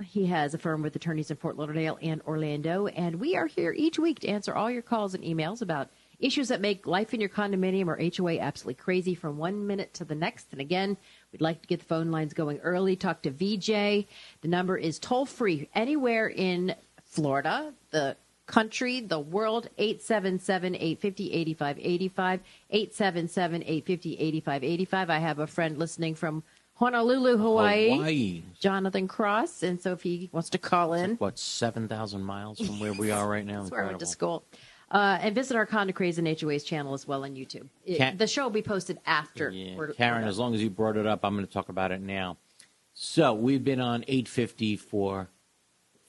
He has a firm with attorneys in Fort Lauderdale and Orlando, and we are here each week to answer all your calls and emails about issues that make life in your condominium or HOA absolutely crazy from 1 minute to the next. And again, we'd like to get the phone lines going early. Talk to VJ. The number is toll-free anywhere in Florida, the country, the world, 877-850-8585, 877-850-8585. I have a friend listening from Honolulu, Hawaii, Jonathan Cross, and so if he wants to call in. Like, 7,000 miles from where we are right now? That's where I went to school. And visit our Condo Craze and HOA's channel as well on YouTube. The show will be posted after. Yeah. Karen, as long as you brought it up, I'm going to talk about it now. So we've been on 850 for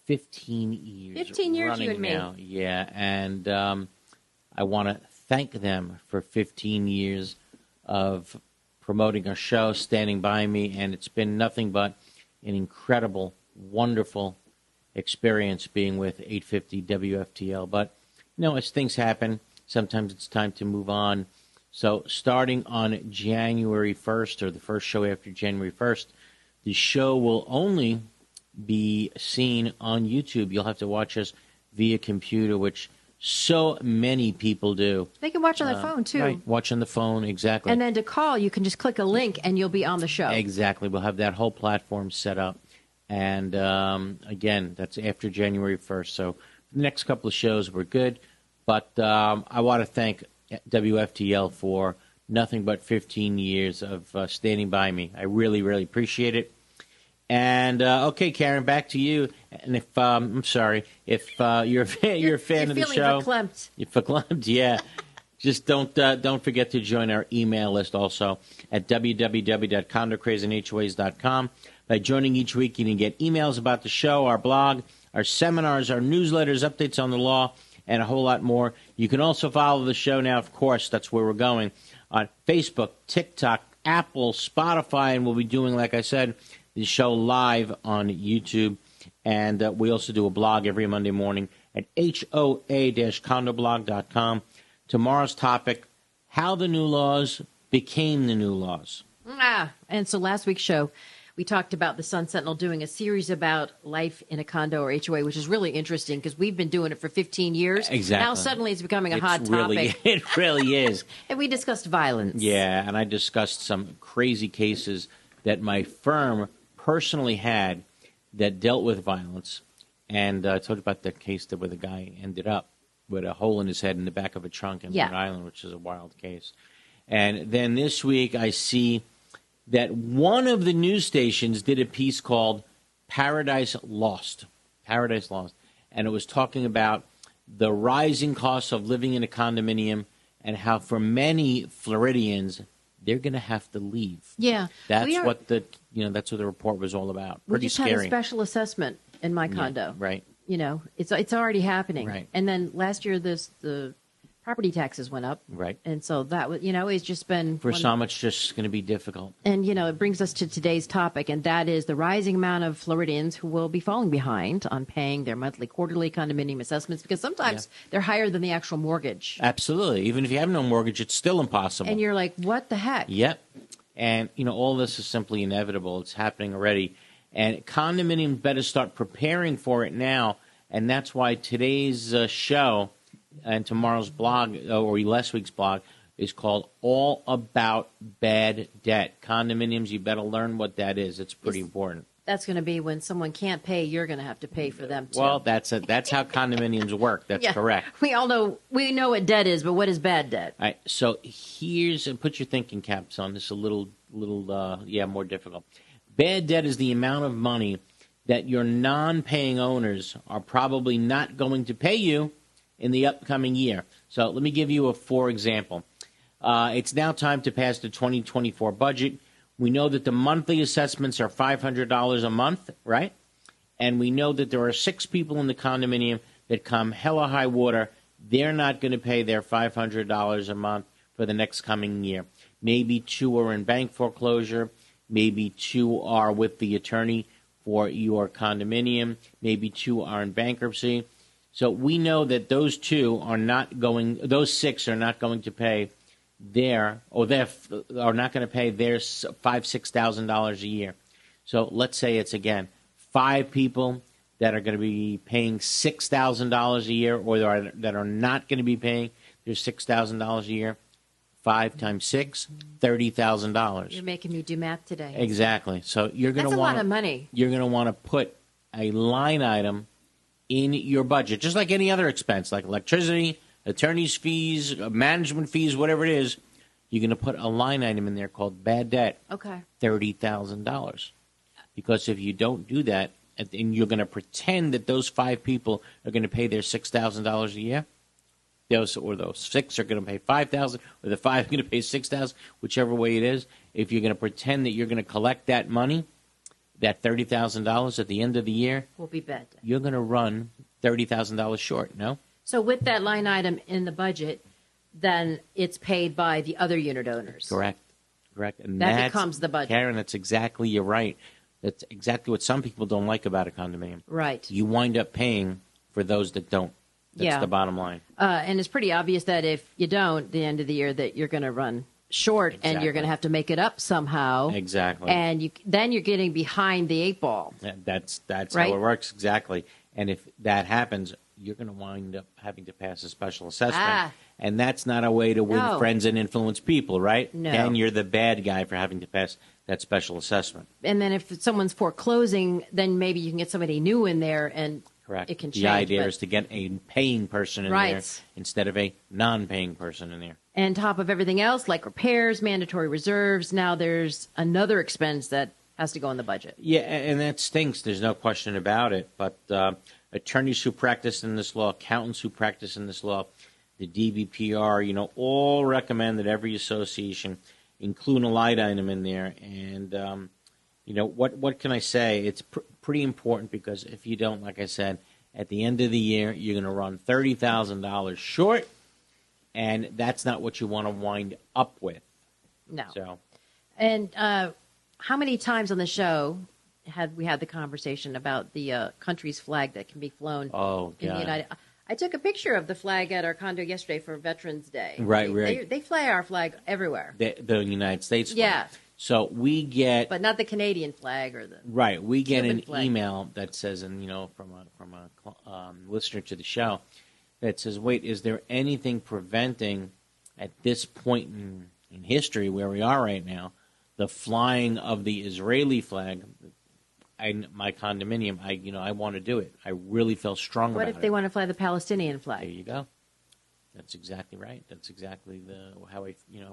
15 years. 15 years, you and now. me. Yeah, and I want to thank them for 15 years of promoting our show, standing by me, and it's been nothing but an incredible, wonderful experience being with 850 WFTL. But, as things happen, sometimes it's time to move on. So starting on January 1st, or the first show after January 1st, the show will only be seen on YouTube. You'll have to watch us via computer, which so many people do. They can watch on their phone, too. Right, watch on the phone, exactly. And then to call, you can just click a link, and you'll be on the show. Exactly. We'll have that whole platform set up. And, again, that's after January 1st. So the next couple of shows were good. But I want to thank WFTL for nothing but 15 years of standing by me. I really, really appreciate it. And, okay, Karen, back to you. And if, I'm sorry, if you're a fan of the show. You're verklempt, yeah. Just don't forget to join our email list also at www.condocrazyandhoas.com. By joining each week, you can get emails about the show, our blog, our seminars, our newsletters, updates on the law, and a whole lot more. You can also follow the show now, of course, that's where we're going, on Facebook, TikTok, Apple, Spotify, and we'll be doing, like I said, the show live on YouTube. And we also do a blog every Monday morning at hoa-condoblog.com. Tomorrow's topic, how the new laws became the new laws. And so last week's show, we talked about the Sun Sentinel doing a series about life in a condo or HOA, which is really interesting because we've been doing it for 15 years. Exactly. Now suddenly it's becoming a hot topic. It really is. And we discussed violence. Yeah, and I discussed some crazy cases that my firm personally had that dealt with violence. And I told you about that case where the guy ended up with a hole in his head in the back of a trunk in Rhode Island, which is a wild case. And then this week I see that one of the news stations did a piece called Paradise Lost. Paradise Lost. And it was talking about the rising costs of living in a condominium and how for many Floridians, they're going to have to leave. Yeah. That's what the report was all about. Pretty scary. We just had a special assessment in my condo. Yeah, right. It's already happening. Right. And then last year the property taxes went up. Right. And so that was, it's just been... For some, it's just going to be difficult. And, it brings us to today's topic, and that is the rising amount of Floridians who will be falling behind on paying their monthly, quarterly condominium assessments because sometimes they're higher than the actual mortgage. Absolutely. Even if you have no mortgage, it's still impossible. And you're like, what the heck? Yep. And, all this is simply inevitable. It's happening already. And condominiums better start preparing for it now. And that's why today's show and tomorrow's blog, or last week's blog, is called All About Bad Debt. Condominiums, you better learn what that is. It's pretty important. That's going to be when someone can't pay, you're going to have to pay for them, too. Well, that's how condominiums work. That's correct. We know what debt is, but what is bad debt? All right, so put your thinking caps on. This is a little more difficult. Bad debt is the amount of money that your non-paying owners are probably not going to pay you in the upcoming year. So let me give you for example. It's now time to pass the 2024 budget. We know that the monthly assessments are $500 a month, right? And we know that there are 6 people in the condominium that come hella high water. They're not going to pay their $500 a month for the next coming year. Maybe 2 are in bank foreclosure. Maybe 2 are with the attorney for your condominium. Maybe 2 are in bankruptcy. So we know that those 6 are not going to pay are not going to pay their $5,000-$6,000 a year. So let's say it's again 5 people that are going to be paying $6,000 a year, or that are not going to be paying their $6,000 a year. 5 times 6, $30,000. You're making me do math today. Exactly. So you're going to want a lot of money. You're going to want to put a line item in your budget, just like any other expense, like electricity, attorney's fees, management fees, whatever it is. You're going to put a line item in there called bad debt. Okay. $30,000. Because if you don't do that, and you're going to pretend that those 5 people are going to pay their $6,000 a year, those 6 are going to pay $5,000, or the 5 are going to pay $6,000, whichever way it is. If you're going to pretend that you're going to collect that money, that $30,000 at the end of the year, will be bad. You're going to run $30,000 short. No. So with that line item in the budget, then it's paid by the other unit owners. Correct. And that becomes the budget. Karen, you're right. That's exactly what some people don't like about a condominium. Right. You wind up paying for those that don't. That's the bottom line. And it's pretty obvious that if you don't, at the end of the year, that you're going to run short, and you're going to have to make it up somehow. Exactly. And then you're getting behind the 8 ball. That's right? How it works, exactly. And if that happens, you're going to wind up having to pass a special assessment. And that's not a way to win friends and influence people, right? No. Then you're the bad guy for having to pass that special assessment. And then if someone's foreclosing, then maybe you can get somebody new in there, and correct. It can change. The idea is to get a paying person in right. there instead of a non-paying person in there. And top of everything else, like repairs, mandatory reserves, now there's another expense that has to go in the budget. Yeah, and that stinks. There's no question about it. But attorneys who practice in this law, accountants who practice in this law, the DBPR, all recommend that every association include a line item in there. And, what can I say? It's pretty important, because if you don't, like I said, at the end of the year, you're going to run $30,000 short, and that's not what you want to wind up with. No. So, and how many times on the show had we had the conversation about the country's flag that can be flown in the United States? I took a picture of the flag at our condo yesterday for Veterans Day. Right. They fly our flag everywhere. The United States flag. Yeah. So we get, but not the Canadian flag or the right. We get Cuban an flag. email that says, and from a listener to the show, that says, "Wait, is there anything preventing, at this point in history where we are right now, the flying of the Israeli flag?" My condominium, I want to do it. I really feel strong about it. What if they want to fly the Palestinian flag? There you go. That's exactly right. That's exactly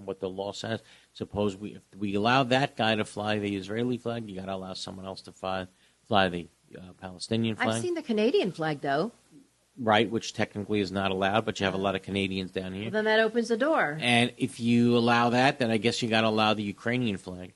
what the law says. Suppose if we allow that guy to fly the Israeli flag, you got to allow someone else to fly the Palestinian flag. I've seen the Canadian flag, though. Right, which technically is not allowed, but you have a lot of Canadians down here. Well, then that opens the door. And if you allow that, then I guess you got to allow the Ukrainian flag.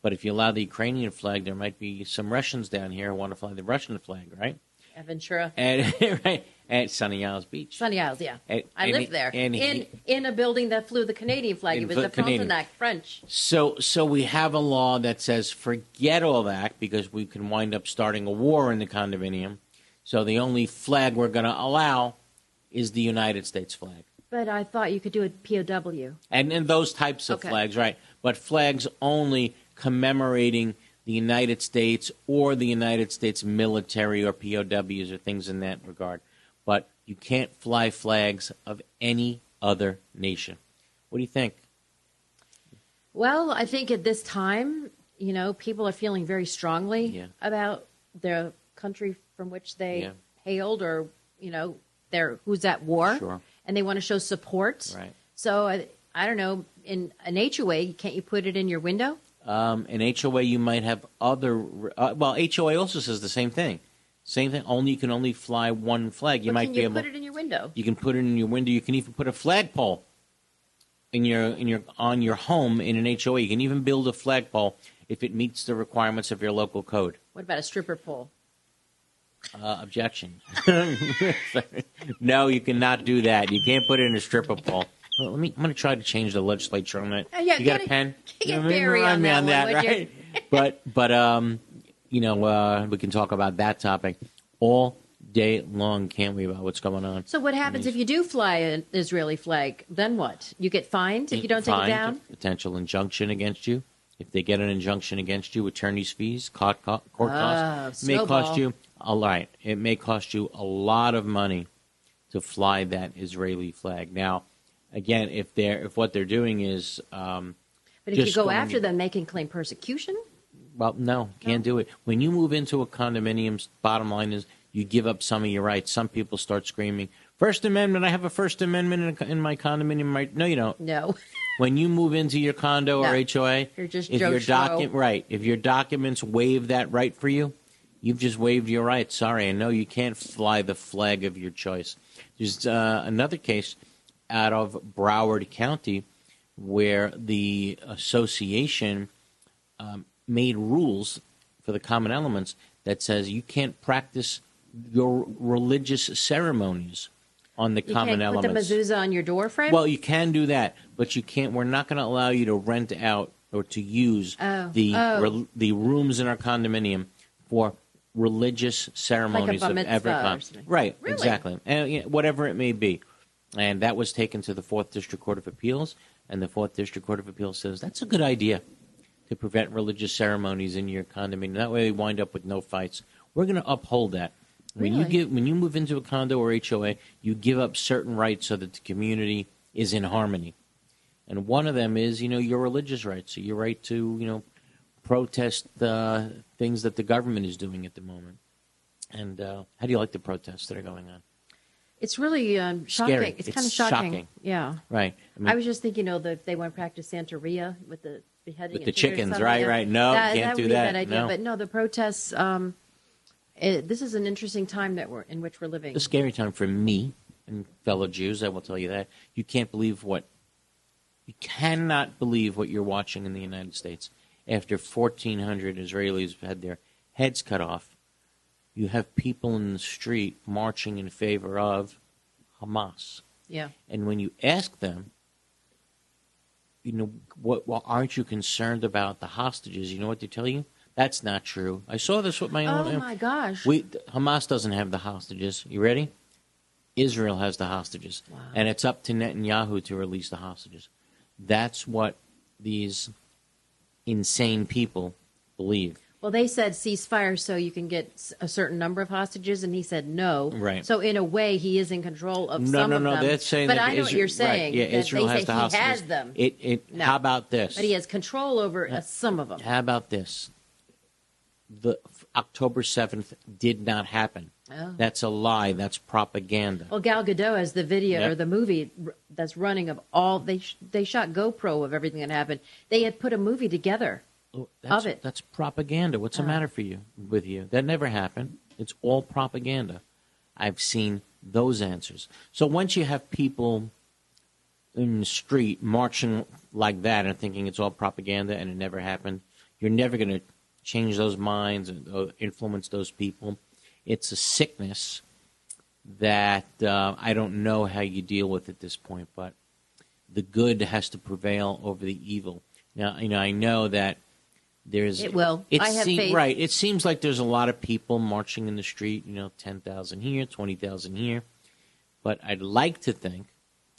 But if you allow the Ukrainian flag, there might be some Russians down here who want to fly the Russian flag, right? Ventura. Right, at Sunny Isles Beach. Sunny Isles, yeah. I lived there. In a building that flew the Canadian flag. It was the Frontenac, French. So we have a law that says forget all that, because we can wind up starting a war in the condominium. So the only flag we're going to allow is the United States flag. But I thought you could do it POW. And those types of flags, right. But flags only commemorating the United States or the United States military or POWs or things in that regard. But you can't fly flags of any other nation. What do you think? Well, I think at this time, people are feeling very strongly about their country from which they hailed, or, who's at war. Sure. And they want to show support. Right. So, I don't know, in an HOA, can't you put it in your window? In HOA, you might have other... HOA also says the same thing. Same thing, you can only fly one flag. You might be able. Put it in your window? You can put it in your window. You can even put a flagpole on your home in an HOA. You can even build a flagpole if it meets the requirements of your local code. What about a stripper pole? Objection. No, you cannot do that. You can't put it in a stripper pole. Well, I'm going to try to change the legislature on that. You got a pen? Get Barry on that one, right? But we can talk about that topic all day long, can't we, about what's going on? So what happens if you do fly an Israeli flag? Then what? You get fined if you don't take it down? Potential injunction against you. If they get an injunction against you, attorney's fees, court costs, may cost you It may cost you a lot of money to fly that Israeli flag. Now, again, if what they're doing is, but if you go after them, they can claim persecution. Well, no, can't do it. When you move into a condominium, bottom line is you give up some of your rights. Some people start screaming, First Amendment, I have a First Amendment in my condominium right. No, you don't. No. When you move into your condo or HOA, you're just if your documents waive that right for you, you've just waived your rights. Sorry, I know you can't fly the flag of your choice. There's another case out of Broward County where the association made rules for the common elements that says you can't practice your religious ceremonies on the common elements. You can't put the mezuzah on your door frame? Well, you can do that, but you can't. We're not going to allow you to rent out or to use the rooms in our condominium for religious ceremonies like of every kind. Right, really? Exactly. And whatever it may be. And that was taken to the 4th District Court of Appeals, and the 4th District Court of Appeals says that's a good idea to prevent religious ceremonies in your condominium. That way we wind up with no fights. We're going to uphold that. When you move into a condo or HOA, you give up certain rights so that the community is in harmony. And one of them is, your religious rights. So your right to, protest things that the government is doing at the moment. And how do you like the protests that are going on? It's really shocking. Scary. It's kind of shocking. Yeah. Right. I was just thinking, that they went back to Santeria with the beheading. With the chickens, right. No, can't do that. That would be a bad idea. No. But no, the protests, this is an interesting time in which we're living. A scary time for me and fellow Jews, I will tell you that. You cannot believe what you're watching in the United States. After 1,400 Israelis had their heads cut off, you have people in the street marching in favor of Hamas. Yeah. And when you ask them, aren't you concerned about the hostages? You know what they tell you? That's not true. I saw this with my own. Oh, my gosh. Hamas doesn't have the hostages. You ready? Israel has the hostages. Wow. And it's up to Netanyahu to release the hostages. That's what these insane people believe. Well, they said ceasefire so you can get a certain number of hostages, and he said no. Right. So in a way, he is in control of some of them. No, that's saying but that I know what you're saying. Right. Yeah, Israel has the hostages. He has them. No. How about this? But he has control over some of them. How about this? The October 7th did not happen. Oh. That's a lie. That's propaganda. Well, Gal Gadot has the video or the movie that's running of all. They shot GoPro of everything that happened. They had put a movie together of it. That's propaganda. What's the matter with you? That never happened. It's all propaganda. I've seen those answers. So once you have people in the street marching like that and thinking it's all propaganda and it never happened, you're never going to change those minds and influence those people. It's a sickness that I don't know how you deal with at this point, but the good has to prevail over the evil. Now, I know that there's... It will. I have faith. Right. It seems like there's a lot of people marching in the street, 10,000 here, 20,000 here. But I'd like to think,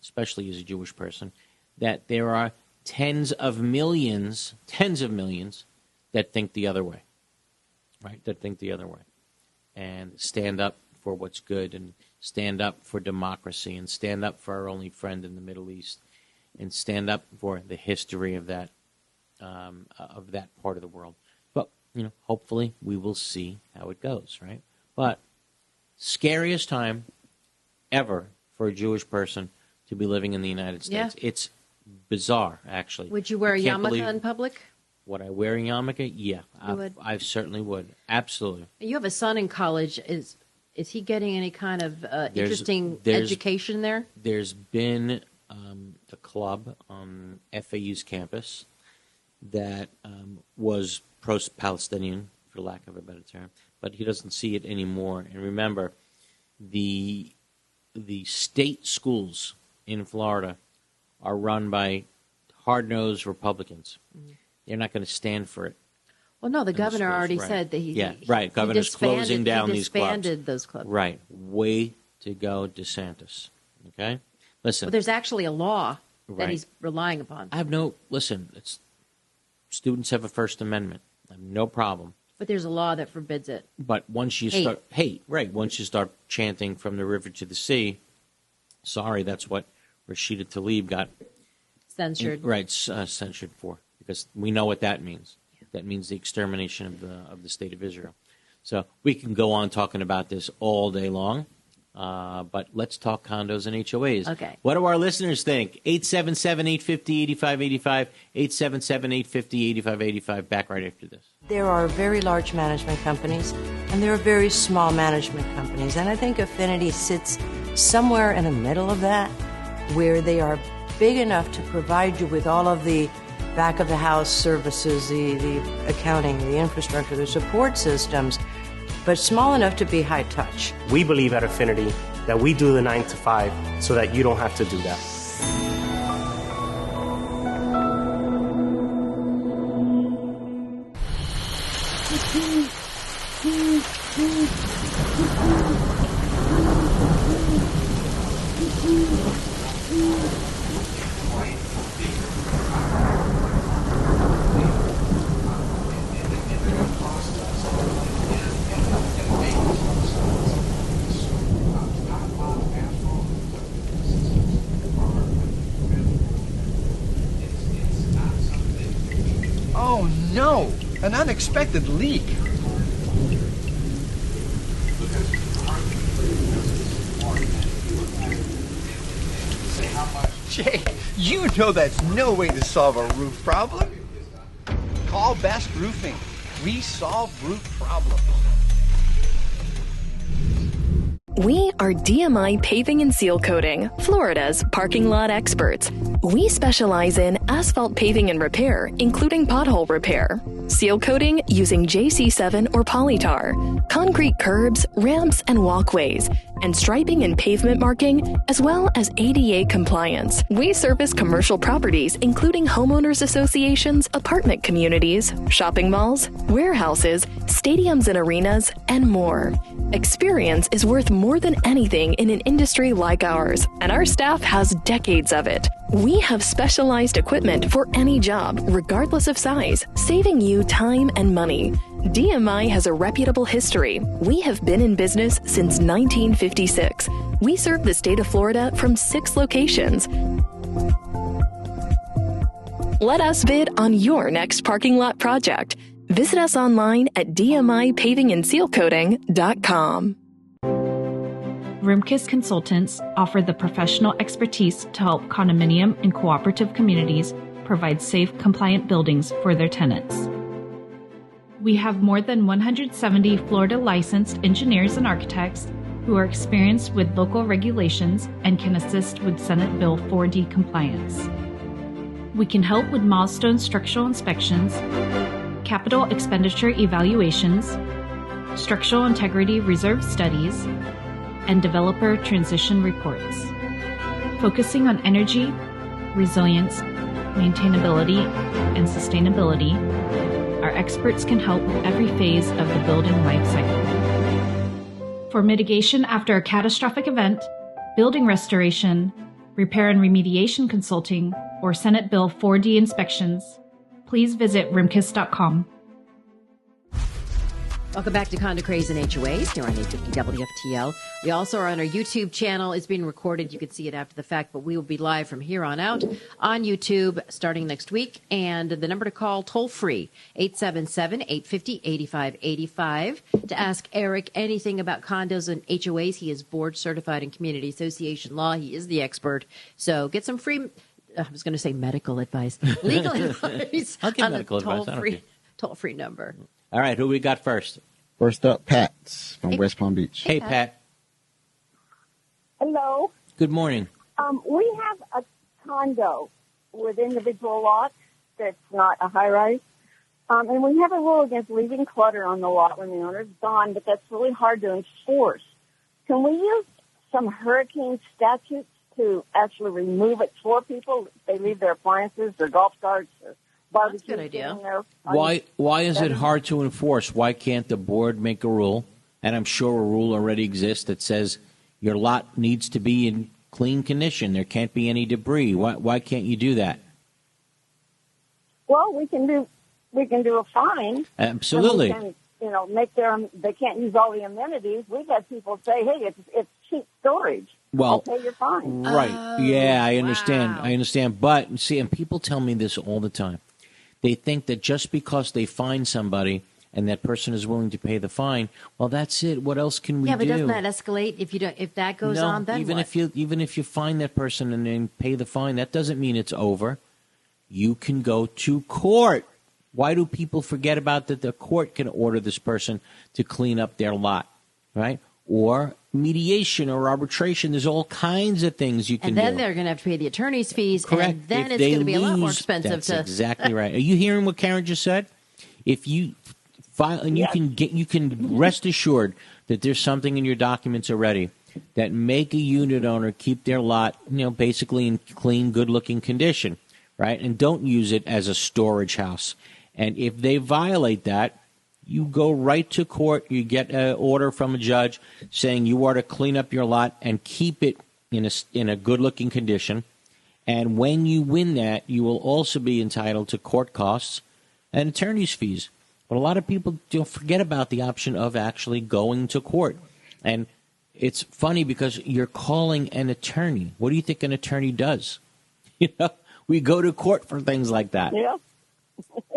especially as a Jewish person, that there are tens of millions that think the other way, right? That think the other way and stand up for what's good and stand up for democracy and stand up for our only friend in the Middle East and stand up for the history of that part of the world. But, hopefully we will see how it goes, right? But scariest time ever for a Jewish person to be living in the United States. Yeah. It's bizarre, actually. Would you wear a yarmulke in public? Would I wear a yarmulke? Yeah, I certainly would. Absolutely. You have a son in college. Is he getting any kind of interesting education there? There's been a club on FAU's campus that was pro-Palestinian, for lack of a better term, but he doesn't see it anymore. And remember, the state schools in Florida are run by hard-nosed Republicans. Mm-hmm. They're not going to stand for it. Well, no, the governor already said that Governor's closing down these clubs. He disbanded those clubs. Right. Way to go, DeSantis. Okay? Listen. Well, there's actually a law that he's relying upon. Listen, Students have a First Amendment. No problem. But there's a law that forbids it. But once you start once you start chanting from the river to the sea, sorry, that's what Rashida Tlaib got censored. Censored for, because we know what that means. Yeah. That means the extermination of the state of Israel. So we can go on talking about this all day long. But let's talk condos and HOAs. Okay. What do our listeners think? 877-850-8585, 877-850-8585. Back right after this. There are very large management companies, and there are very small management companies. And I think Affinity sits somewhere in the middle of that, where they are big enough to provide you with all of the back-of-the-house services, the accounting, the infrastructure, the support systems, but small enough to be high touch. We believe at Affinity that we do the 9 to 5 so that you don't have to do that. Oh no, an unexpected leak. Jay, you know that's no way to solve a roof problem. Call Best Roofing. We solve roof problems. We are DMI Paving and Seal Coating, Florida's parking lot experts. We specialize in asphalt paving and repair, including pothole repair, seal coating using JC7 or polytar, concrete curbs, ramps, and walkways, and striping and pavement marking, as well as ADA compliance. We service commercial properties, including homeowners associations, apartment communities, shopping malls, warehouses, stadiums and arenas, and more. Experience is worth more than anything in an industry like ours, and our staff has decades of it. We have specialized equipment for any job, regardless of size, saving you time and money. DMI has a reputable history. We have been in business since 1956. We serve the state of Florida from 6 locations. Let us bid on your next parking lot project. Visit us online at dmipavingandsealcoating.com. Rimkus Consultants offer the professional expertise to help condominium and cooperative communities provide safe, compliant buildings for their tenants. We have more than 170 Florida licensed engineers and architects who are experienced with local regulations and can assist with Senate Bill 4D compliance. We can help with milestone structural inspections, capital expenditure evaluations, structural integrity reserve studies, and developer transition reports. Focusing on energy, resilience, maintainability, and sustainability, our experts can help with every phase of the building life cycle. For mitigation after a catastrophic event, building restoration, repair and remediation consulting, or Senate Bill 4D inspections, please visit rimkus.com. Welcome back to Condo Craze and HOAs here on 850 WFTL. We also are on our YouTube channel. It's being recorded. You can see it after the fact, but we will be live from here on out on YouTube starting next week. And the number to call toll-free, 877-850-8585, to ask Eric anything about condos and HOAs. He is board certified in community association law. He is the expert. So get some free, I was going to say medical advice, legal advice I'll give on medical the advice. toll-free number. All right, who we got first? First up, Pat from West Palm Beach. Hey, Pat. Hello. Good morning. We have a condo with individual lots that's not a high-rise. And we have a rule against leaving clutter on the lot when the owner's gone, but that's really hard to enforce. Can we use some hurricane statutes to actually remove it for people? They leave their appliances, their golf carts, their barbecue. That's a good idea. Why is it hard to enforce? Why can't the board make a rule? And I'm sure a rule already exists that says your lot needs to be in clean condition. There can't be any debris. Why can't you do that? Well, we can do we can do a fine. Absolutely. And we can, they can't use all the amenities. We've had people say, hey, it's cheap storage. Well, I'll pay your fine. Right. Yeah, I understand. wow. I understand. But, see, and people tell me this all the time. They think that just because they find somebody and that person is willing to pay the fine, well, that's it. What else can we do? Yeah, but doesn't that escalate if that goes on? Then even what? even if you find that person and then pay the fine, that doesn't mean it's over. You can go to court. Why do people forget about that? The court can order this person to clean up their lot, right? Or mediation or arbitration. There's all kinds of things you can do. And then they're going to have to pay the attorney's fees. Correct. And then If it's they going to be a lot more lose, expensive that's to. exactly right. Are you hearing what Karen just said? If you file, and Yes. you can rest assured that there's something in your documents already that make a unit owner keep their lot, basically in clean, good-looking condition, right? And don't use it as a storage house. And if they violate that, you go right to court. You get an order from a judge saying you are to clean up your lot and keep it in a good-looking condition. And when you win that, you will also be entitled to court costs and attorney's fees. But a lot of people don't forget about the option of actually going to court. And it's funny because you're calling an attorney. What do you think an attorney does? We go to court for things like that. Yeah.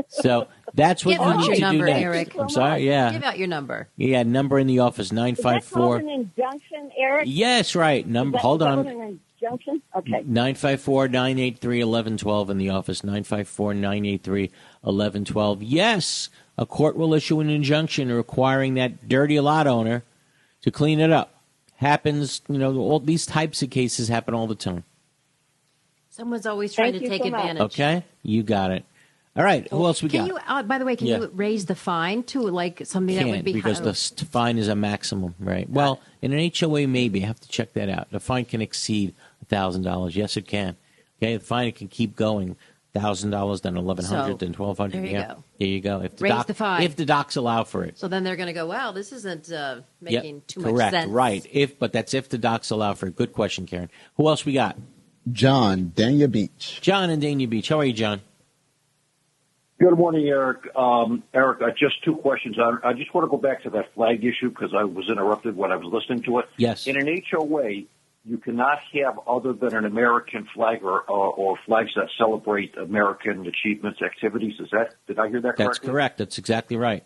So that's what Give you out need your to number, do next. Eric. I'm sorry. Yeah. Give out your number. Yeah. Number in the office, Is that called 954. an injunction, Eric? Yes, right. Number. Hold Is that on. called an injunction? Okay. 954-983-1112 in the office. 954-983-1112. Yes, a court will issue an injunction requiring that dirty lot owner to clean it up. Happens, all these types of cases happen all the time. Someone's always trying Thank to you take so much. advantage. Okay, you got it. All right, who else we Can got? you, by the way, can Yeah. you raise the fine to like something that would Can't, be because the fine is a maximum, right? Well, in an HOA, maybe. I have to check that out. The fine can exceed $1,000. Yes, it can. Okay, the fine can keep going. $1,000, then $1,100, then $1,200. there you yeah, go. there you go. If Raise the fine. if the docs allow for it. So then they're going to go, wow, this isn't making Yep, too correct, much sense. right. But that's if the docs allow for it. Good question, Karen. Who else we got? John, Dania Beach. John in Dania Beach. How are you, John? Good morning, Eric. Eric, just two questions. I just want to go back to that flag issue because I was interrupted when I was listening to it. Yes. In an HOA, you cannot have other than an American flag or flags that celebrate American achievements, activities. Did I hear that correctly? That's correct. That's exactly right.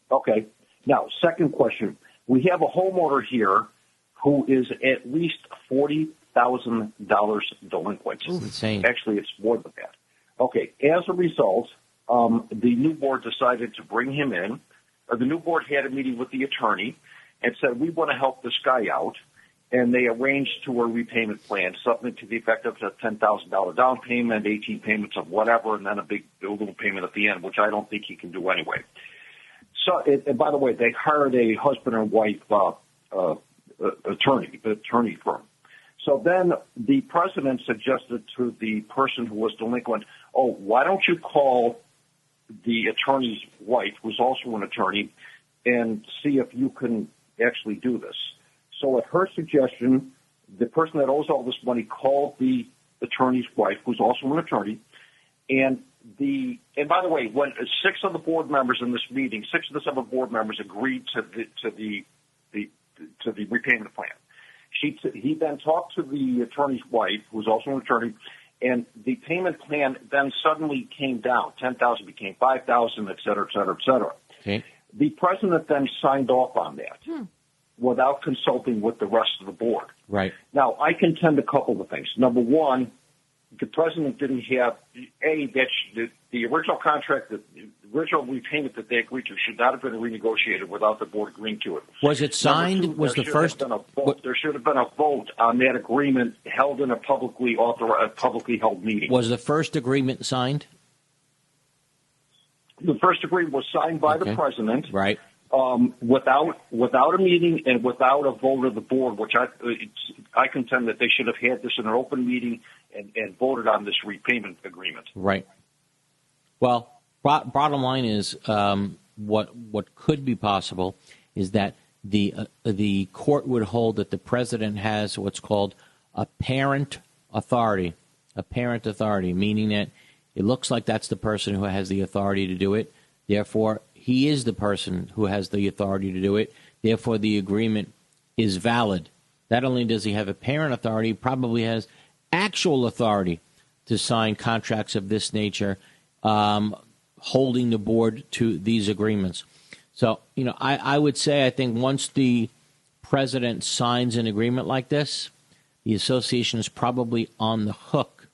Okay. Now, second question. We have a homeowner here who is at least $40,000 delinquent. That's insane. Actually, it's more than that. Okay. As a result, the new board decided to bring him in. The new board had a meeting with the attorney and said, we want to help this guy out. And they arranged to a repayment plan, something to the effect of a $10,000 down payment, 18 payments of whatever, and then a little payment at the end, which I don't think he can do anyway. So, and by the way, they hired a husband and wife attorney firm. So then the president suggested to the person who was delinquent, why don't you call the attorney's wife, who's also an attorney, and see if you can actually do this. So at her suggestion, the person that owes all this money called the attorney's wife, who's also an attorney, and by the way, when 6 of the board members in this meeting, 6 of the 7 board members agreed to the repayment plan. He then talked to the attorney's wife, who's also an attorney, and the payment plan then suddenly came down. $10,000 became $5,000, et cetera, et cetera, et cetera. Okay. The president then signed off on that without consulting with the rest of the board. Right. Now, I contend a couple of things. Number one, the president didn't have, the original contract, the original repayment that they agreed to should not have been renegotiated without the board agreeing to it. Was it signed? Number two, Was the first? There should have been a vote on that agreement held in a publicly held meeting. Was the first agreement signed? The first agreement was signed by the president. Right. Without a meeting and without a vote of the board, which I contend that they should have had this in an open meeting and voted on this repayment agreement. Right. Well, bottom line is what could be possible is that the court would hold that the president has what's called apparent authority, meaning that It looks like that's the person who has the authority to do it. Therefore, he is the person who has the authority to do it. Therefore, the agreement is valid. Not only does he have apparent authority, he probably has actual authority to sign contracts of this nature, holding the board to these agreements. So, I would say I think once the president signs an agreement like this, the association is probably on the hook.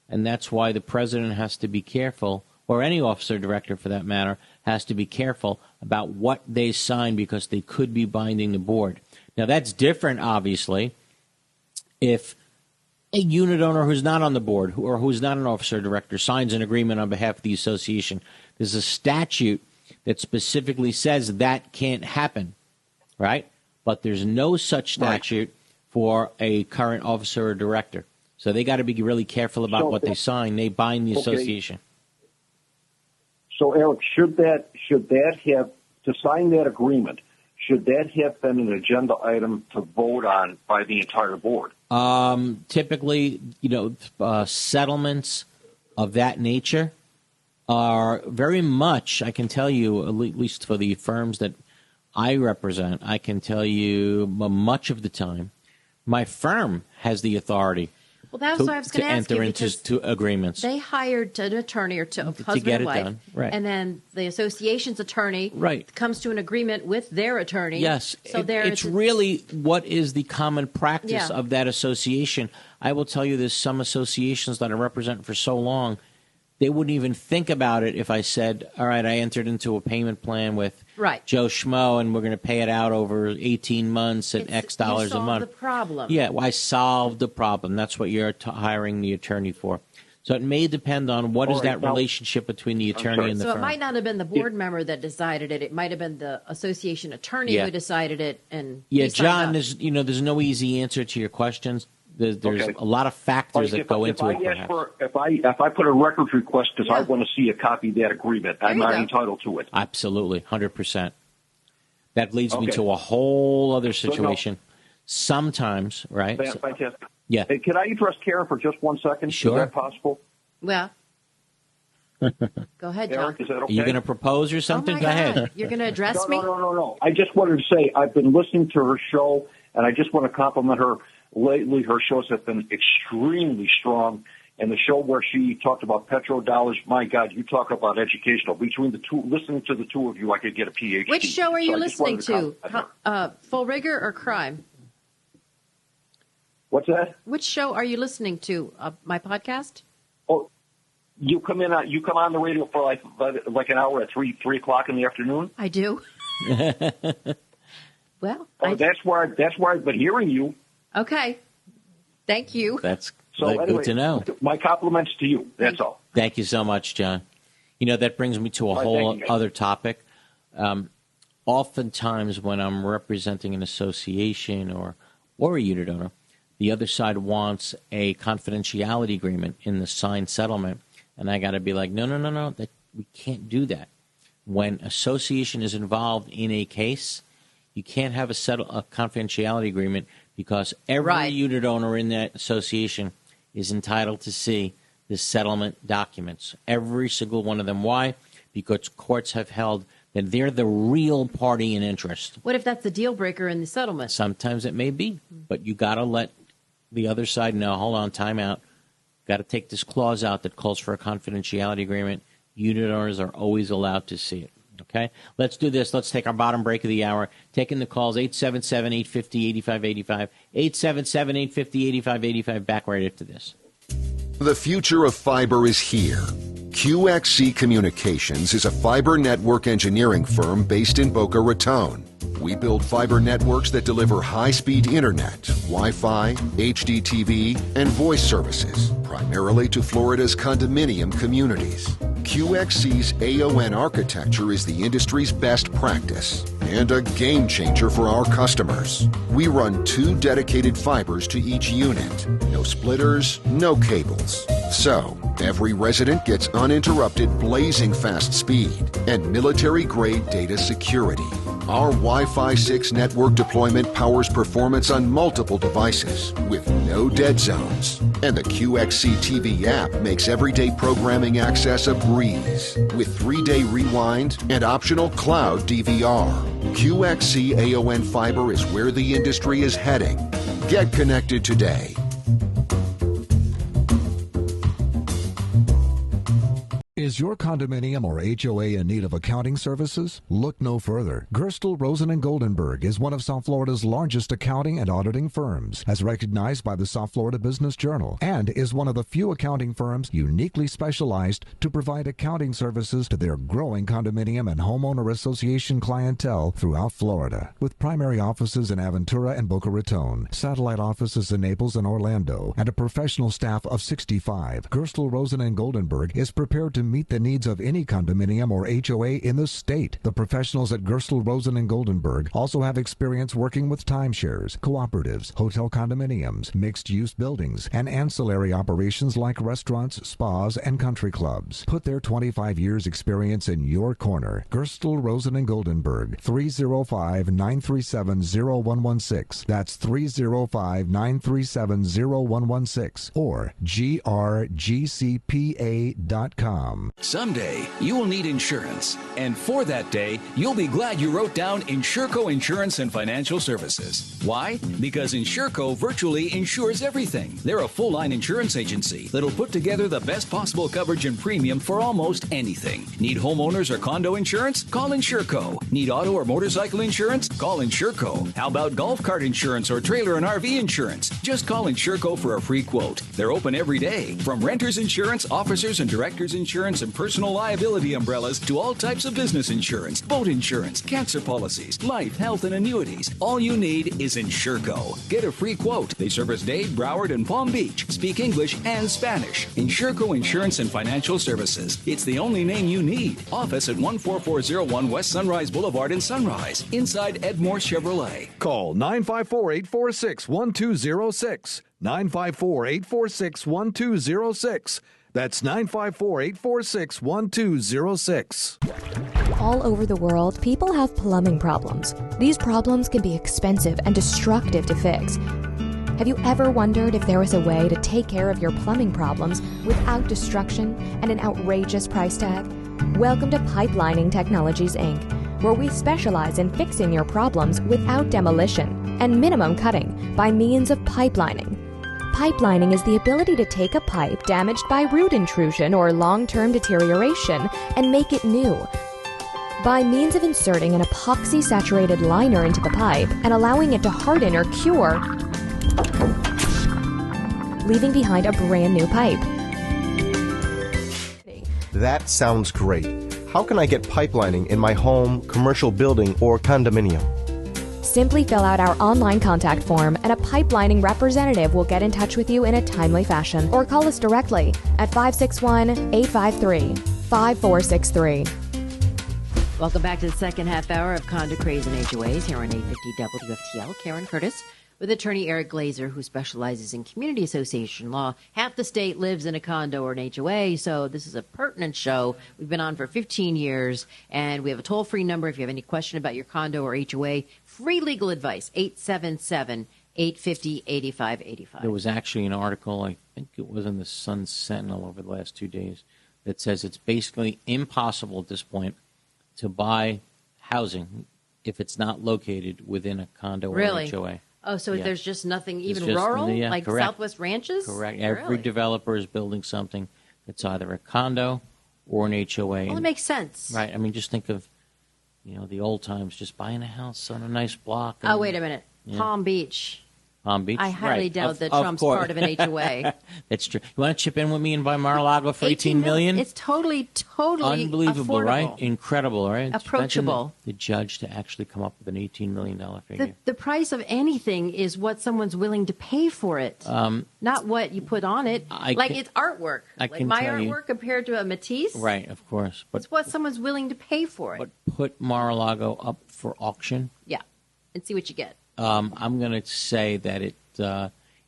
And that's why the president has to be careful, or any officer director for that matter, has to be careful about what they sign because they could be binding the board. Now, that's different, obviously, if a unit owner who's not on the board or who's not an officer director signs an agreement on behalf of the association. There's a statute that specifically says that can't happen, right? But there's no such statute for a current officer or director. So they got to be really careful about what they sign. They bind the association. So, Eric, should that have, to sign that agreement, should that have been an agenda item to vote on by the entire board? Typically, settlements of that nature are very much, I can tell you, at least for the firms that I represent, I can tell you much of the time, my firm has the authority Well, that was what I was going to ask enter you, into agreements. They hired an attorney or two, husband to get and it wife, done. Right. And then the association's attorney comes to an agreement with their attorney. Yes. So it's really what is the common practice Yeah. of that association. I will tell you there's some associations that I represent for so long, they wouldn't even think about it if I said, all right, I entered into a payment plan with Joe Schmo, and we're going to pay it out over 18 months at X dollars a month. You solved the problem. Yeah, well, I solved the problem. That's what you're hiring the attorney for. So it may depend on what is that relationship between the attorney and the So firm. it might not have been the board member that decided it. It might have been the association attorney who decided it. And John, there's no easy answer to your questions. There's a lot of factors that go into it. If I put a records request because I want to see a copy of that agreement, I'm not entitled to it. Absolutely, 100%. That leads me to a whole other situation. Sometimes, right? Fantastic. Yeah. Hey, can I address Karen for just 1 second? Sure. Is that possible? Well, go ahead, John. Eric, is that okay? Are you going to propose or something? Oh Go ahead. You're going to address me? No. I just wanted to say I've been listening to her show, and I just want to compliment her. Lately, her shows have been extremely strong. And the show where she talked about petrodollars, my God, you talk about educational. Between the two, listening to the two of you, I could get a PhD. Which show are you listening to? to? Full Rigor or Crime? What's that? Which show are you listening to? My podcast? Oh, you come on the radio for like an hour at 3 o'clock in the afternoon? I do. Well, that's where I've been hearing you. Okay. Thank you. That's anyway, good to know. My compliments to you. That's all. Thank you so much, John. That brings me to a whole other topic. Oftentimes when I'm representing an association or a unit owner, the other side wants a confidentiality agreement in the signed settlement. And I got to be like, no, that we can't do that. When association is involved in a case, you can't have a confidentiality agreement because every unit owner in that association is entitled to see the settlement documents. Every single one of them. Why? Because courts have held that they're the real party in interest. What if that's the deal breaker in the settlement? Sometimes it may be, but you got to let the other side know, hold on, time out. Got to take this clause out that calls for a confidentiality agreement. Unit owners are always allowed to see it. Okay? Let's do this. Let's take our bottom break of the hour. Taking the calls, 877-850-8585. 877-850-8585. Back right after this. The future of fiber is here. QXC Communications is a fiber network engineering firm based in Boca Raton. We build fiber networks that deliver high-speed internet, Wi-Fi, HDTV, and voice services, primarily to Florida's condominium communities. QXC's AON architecture is the industry's best practice and a game changer for our customers. We run 2 dedicated fibers to each unit. No splitters, no cables. So, every resident gets uninterrupted blazing fast speed and military-grade data security. Our Wi-Fi 6 network deployment powers performance on multiple devices with no dead zones. And the QXC TV app makes everyday programming access a breeze with 3-day rewind and optional cloud DVR. QXC AON Fiber is where the industry is heading. Get connected today. Is your condominium or HOA in need of accounting services? Look no further. Gerstel, Rosen & Goldenberg is one of South Florida's largest accounting and auditing firms, as recognized by the South Florida Business Journal, and is one of the few accounting firms uniquely specialized to provide accounting services to their growing condominium and homeowner association clientele throughout Florida. With primary offices in Aventura and Boca Raton, satellite offices in Naples and Orlando, and a professional staff of 65, Gerstel, Rosen & Goldenberg is prepared to meet the needs of any condominium or HOA in the state. The professionals at Gerstel, Rosen & Goldenberg also have experience working with timeshares, cooperatives, hotel condominiums, mixed-use buildings, and ancillary operations like restaurants, spas, and country clubs. Put their 25 years experience in your corner. Gerstel, Rosen & Goldenberg, 305-937-0116. That's 305-937-0116 or grgcpa.com. Someday, you will need insurance. And for that day, you'll be glad you wrote down Insurco Insurance and Financial Services. Why? Because Insurco virtually insures everything. They're a full-line insurance agency that'll put together the best possible coverage and premium for almost anything. Need homeowners or condo insurance? Call Insurco. Need auto or motorcycle insurance? Call Insurco. How about golf cart insurance or trailer and RV insurance? Just call Insurco for a free quote. They're open every day. From renters insurance, officers and directors insurance, and personal liability umbrellas to all types of business insurance, boat insurance, cancer policies, life, health, and annuities. All you need is Insurco. Get a free quote. They service Dade, Broward, and Palm Beach. Speak English and Spanish. Insurco Insurance and Financial Services. It's the only name you need. Office at 14401 West Sunrise Boulevard in Sunrise, inside Edmore Chevrolet. Call 954-846-1206. 954-846-1206. That's 954-846-1206. All over the world, people have plumbing problems. These problems can be expensive and destructive to fix. Have you ever wondered if there was a way to take care of your plumbing problems without destruction and an outrageous price tag? Welcome to Pipelining Technologies, Inc., where we specialize in fixing your problems without demolition and minimum cutting by means of pipelining. Pipelining is the ability to take a pipe damaged by root intrusion or long-term deterioration and make it new. By means of inserting an epoxy-saturated liner into the pipe and allowing it to harden or cure, leaving behind a brand new pipe. That sounds great. How can I get pipelining in my home, commercial building, or condominium? Simply fill out our online contact form and a pipelining representative will get in touch with you in a timely fashion. Or call us directly at 561-853-5463. Welcome back to the second half hour of Condo Craze and HOAs here on 850 WFTL. Karen Curtis with attorney Eric Glazer, who specializes in community association law. Half the state lives in a condo or an HOA, so this is a pertinent show. We've been on for 15 years, and we have a toll-free number if you have any question about your condo or HOA. Free legal advice, 877-850-8585. There was actually an article, I think it was in the Sun Sentinel over the last 2 days, that says it's basically impossible at this point to buy housing if it's not located within a condo or an HOA. Oh, so Yeah. there's just nothing even It's just- rural, yeah, like correct. Southwest Ranches? Correct. Really? Every developer is building something that's either a condo or an HOA. Well, it makes sense. Right. I mean, just think of, the old times, just buying a house on a nice block. Oh, wait a minute. Yeah. Palm Beach. Palm Beach. I highly Right. doubt Of- that of Trump's course. part of an HOA. That's true. You want to chip in with me and buy Mar-a-Lago for $18 million? It's totally Unbelievable, affordable. right? Incredible, right? Approachable. Imagine the judge to actually come up with an $18 million figure. The price of anything is what someone's willing to pay for it, not what you put on it. It's artwork. Like my artwork compared to a Matisse. Right, of course. But it's what someone's willing to pay for it. But put Mar-a-Lago up for auction. Yeah, and see what you get. I'm going to say that it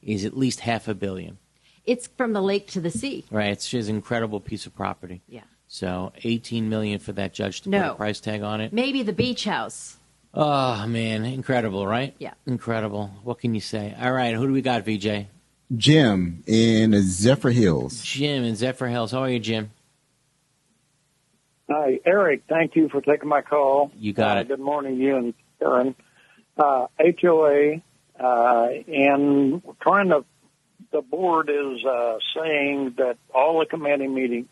is at least $500 million. It's from the lake to the sea. Right, it's just an incredible piece of property. Yeah. So $18 million for that judge to put a price tag on it. Maybe the beach house. Oh, man. Incredible, right? Yeah. Incredible. What can you say? All right. Who do we got, VJ? Jim in Zephyr Hills. Jim in Zephyr Hills. How are you, Jim? Hi, Eric. Thank you for taking my call. You got it. Good morning, you and Karen. HOA, and the board is saying that all the committee meetings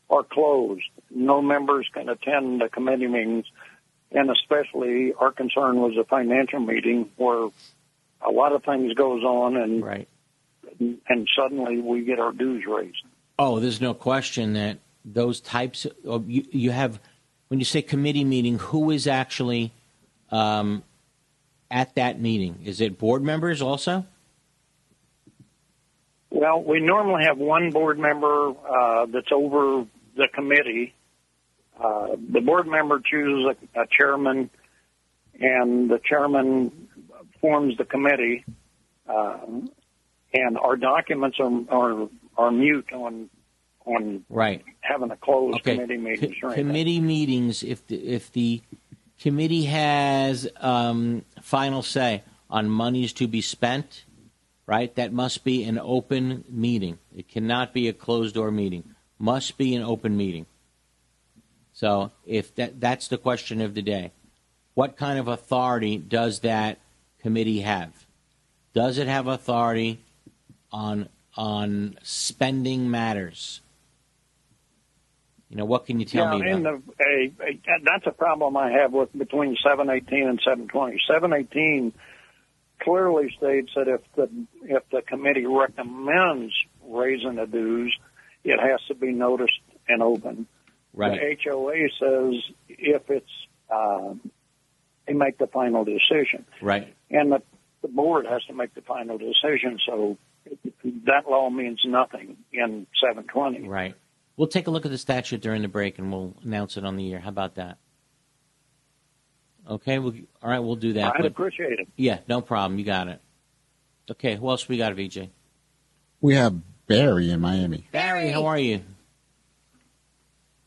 are closed. No members can attend the committee meetings, and especially our concern was a financial meeting where a lot of things goes on, and suddenly we get our dues raised. Oh, there's no question that those types of you have, when you say committee meeting, who is actually at that meeting? Is it board members also? Well, we normally have one board member that's over the committee. The board member chooses a chairman, and the chairman forms the committee. And our documents are mute on right having a closed committee meetings. Committee meetings, if the committee has final say on monies to be spent, right, that must be an open meeting. It cannot be a closed-door meeting. Must be an open meeting. So if that's the question of the day. What kind of authority does that committee have? Does it have authority on spending matters? You know, what can you tell me about? That's a problem I have with between 718 and 720. 718 clearly states that if the committee recommends raising the dues, it has to be noticed and open. Right. The HOA says if it's they make the final decision. Right. And the board has to make the final decision, so that law means nothing in 720. Right. We'll take a look at the statute during the break, and we'll announce it on the air. How about that? Okay. All right, we'll do that. I'd appreciate it. Yeah, no problem. You got it. Okay, who else we got, VJ? We have Barry in Miami. Barry, how are you?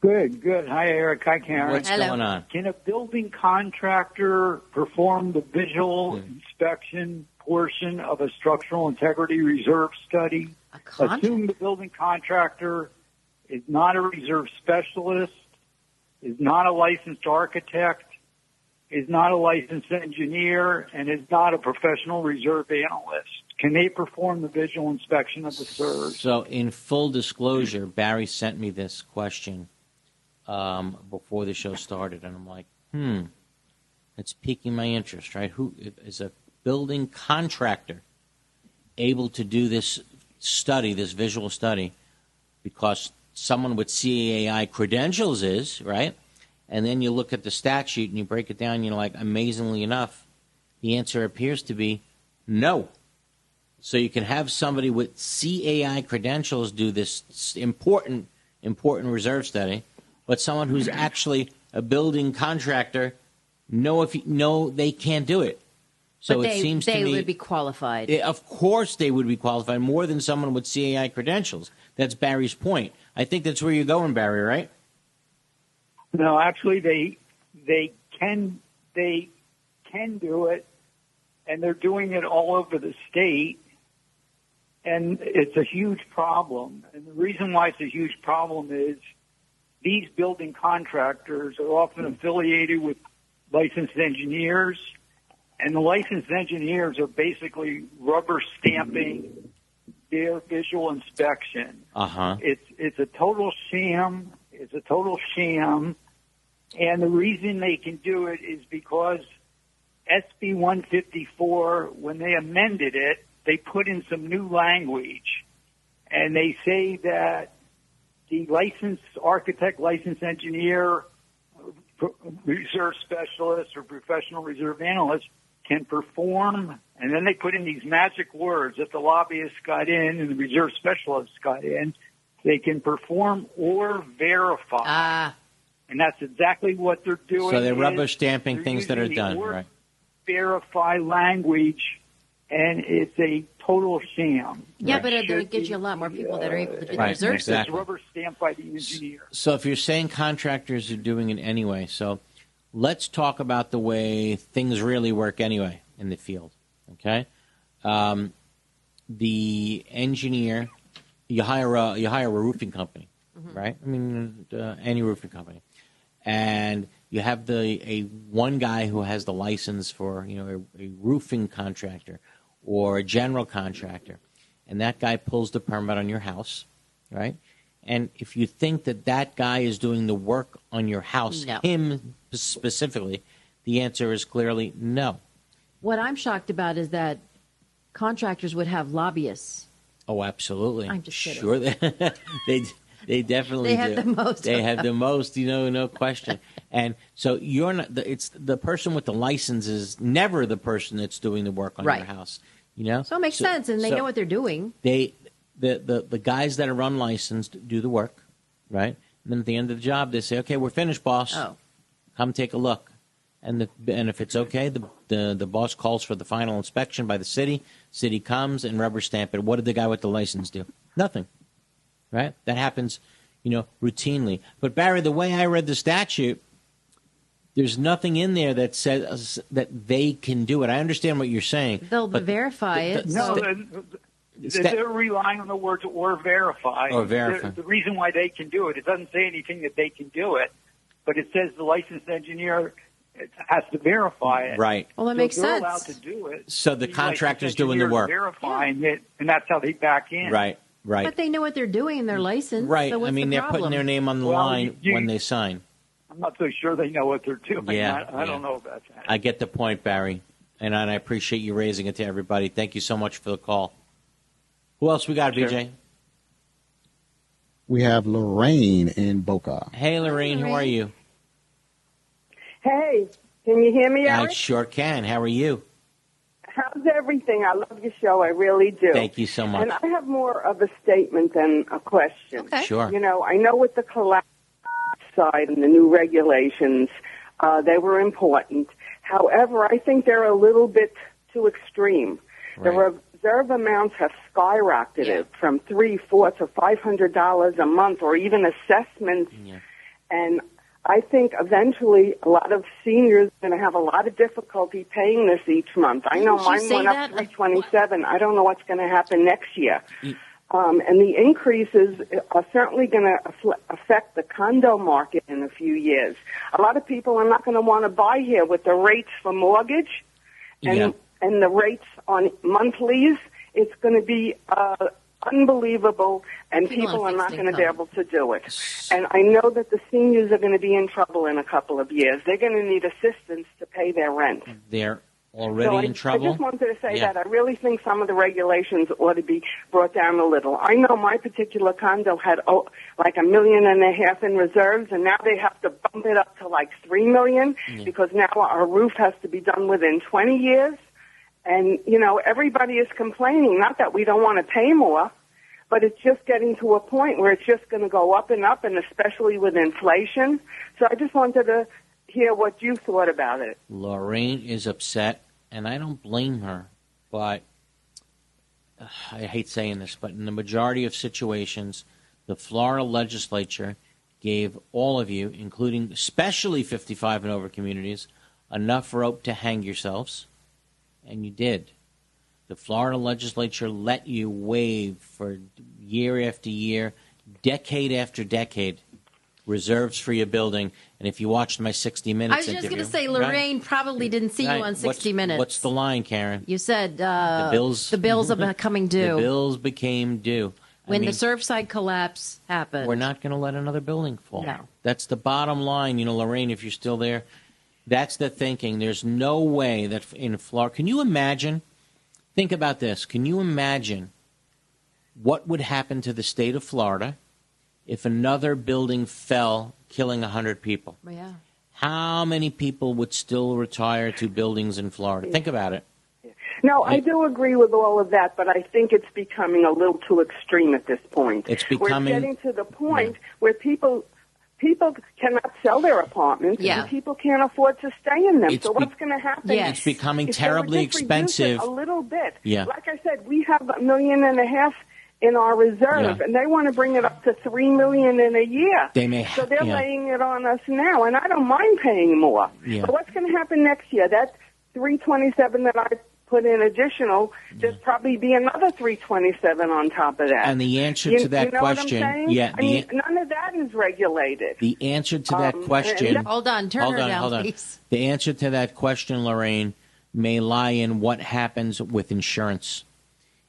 Good. Hi, Eric. Hi, Karen. What's going on? Can a building contractor perform the visual inspection portion of a structural integrity reserve study? Assume the building contractor is not a reserve specialist, is not a licensed architect, is not a licensed engineer, and is not a professional reserve analyst. Can they perform the visual inspection of the SIRS? So in full disclosure, Barry sent me this question before the show started, and I'm like, it's piquing my interest, right? Who is a building contractor able to do this study, this visual study, because someone with CAI credentials is, right? And then you look at the statute and you break it down, and you're like, amazingly enough, the answer appears to be no. So you can have somebody with CAI credentials do this important reserve study, but someone who's actually a building contractor, no, they can't do it. So but it seems to me they would be qualified. Of course they would be qualified, more than someone with CAI credentials. That's Barry's point. I think that's where you're going, Barry, right? No, actually, they can do it, and they're doing it all over the state, and it's a huge problem. And the reason why it's a huge problem is these building contractors are often affiliated with licensed engineers, and the licensed engineers are basically rubber stamping their visual inspection. Uh-huh. It's a total sham. It's a total sham. And the reason they can do it is because SB 154, when they amended it, they put in some new language. And they say that the licensed architect, licensed engineer, reserve specialist, or professional reserve analyst can perform, and then they put in these magic words that the lobbyists got in and the reserve specialists got in. They can perform or verify. And that's exactly what they're doing. So they're rubber stamping things that are done, right? Verify language, and it's a total sham. Yeah, but it gives you a lot more people that are able to do the Right, reserve exactly. It's rubber stamped by the engineer. So if you're saying contractors are doing it anyway, so let's talk about the way things really work anyway in the field, okay? The engineer, you hire a roofing company, right? I mean, any roofing company. And you have one guy who has the license for, a roofing contractor or a general contractor. And that guy pulls the permit on your house, right? And if you think that guy is doing the work on your house, him specifically, the answer is clearly no. What I'm shocked about is that contractors would have lobbyists. Oh, absolutely. I'm just kidding. Sure, they definitely They have do. the most. They have the most, no question. And so you're not. It's the person with the license is never the person that's doing the work on your house. So it makes sense, and they know what they're doing. The guys that are unlicensed do the work, right? And then at the end of the job, they say, "Okay, we're finished, boss. Oh. Come take a look." And if it's okay, the boss calls for the final inspection by the city. City comes and rubber stamp it. What did the guy with the license do? Nothing, right? That happens, routinely. But Barry, the way I read the statute, there's nothing in there that says that they can do it. I understand what you're saying. They'll verify it. They're relying on the words "or verify." Or verify. The reason why they can do it, it doesn't say anything that they can do it, but it says the licensed engineer has to verify it. Right. Well, that makes they're sense. allowed to do it. So the contractor's doing the work. Verifying it, and that's how they back in. Right. But they know what they're doing in their license. Right. So what's they're problem? putting their name on the line when they sign. I'm not so sure they know what they're doing. Yeah, I don't know about that. I get the point, Barry, and I appreciate you raising it to everybody. Thank you so much for the call. Who else we got, BJ? We have Lorraine in Boca. Hey, Lorraine, how are you? Hey, can you hear me, I Eric? sure can. How are you? How's everything? I love your show. I really do. Thank you so much. And I have more of a statement than a question. Okay. Sure. I know with the collapse side and the new regulations, they were important. However, I think they're a little bit too extreme. Right. The reserve amounts have skyrocketed from $300, $400 to $500 a month, or even assessments. Yeah. And I think eventually a lot of seniors are going to have a lot of difficulty paying this each month. I know mine went up $327. I don't know what's going to happen next year. And the increases are certainly going to affect the condo market in a few years. A lot of people are not going to want to buy here with the rates for mortgage and the rates on monthlies. It's going to be unbelievable, and people are not going to be able to do it. And I know that the seniors are going to be in trouble in a couple of years. They're going to need assistance to pay their rent. They're already in trouble? I just wanted to say that I really think some of the regulations ought to be brought down a little. I know my particular condo had like $1.5 million in reserves, and now they have to bump it up to like $3 million because now our roof has to be done within 20 years. And, everybody is complaining, not that we don't want to pay more, but it's just getting to a point where it's just going to go up, and especially with inflation. So I just wanted to hear what you thought about it. Lorraine is upset, and I don't blame her, but I hate saying this, but in the majority of situations, the Florida legislature gave all of you, including especially 55 and over communities, enough rope to hang yourselves. And you did. The Florida legislature let you waive for year after year, decade after decade, reserves for your building. And if you watched my 60 Minutes I was just interview, going to say, Lorraine probably didn't see you on 60 Minutes. What's the line, Karen? You said the bills are becoming due. The bills became due. When the Surfside collapse happened. We're not going to let another building fall. No. That's the bottom line. Lorraine, if you're still there, that's the thinking. There's no way that in Florida. Can you imagine? Think about this. Can you imagine what would happen to the state of Florida if another building fell, killing 100 people? Well, yeah. How many people would still retire to buildings in Florida? Think about it. No, I do agree with all of that, but I think it's becoming a little too extreme at this point. It's becoming. We're getting to the point where people cannot sell their apartments, and people can't afford to stay in them. So what's going to happen? It's becoming terribly expensive. A little bit. Yeah. Like I said, we have $1.5 million in our reserve, and they want to bring it up to $3 million in a year. They may, so they're laying it on us now, and I don't mind paying more. Yeah. But what's going to happen next year? That $327 that I put in additional, there's probably be another $327 on top of that. And the answer to that you know question, what I'm saying? I mean, none of that is regulated. The answer to that question. Hold on, turn her down, please. The answer to that question, Lorraine, may lie in what happens with insurance.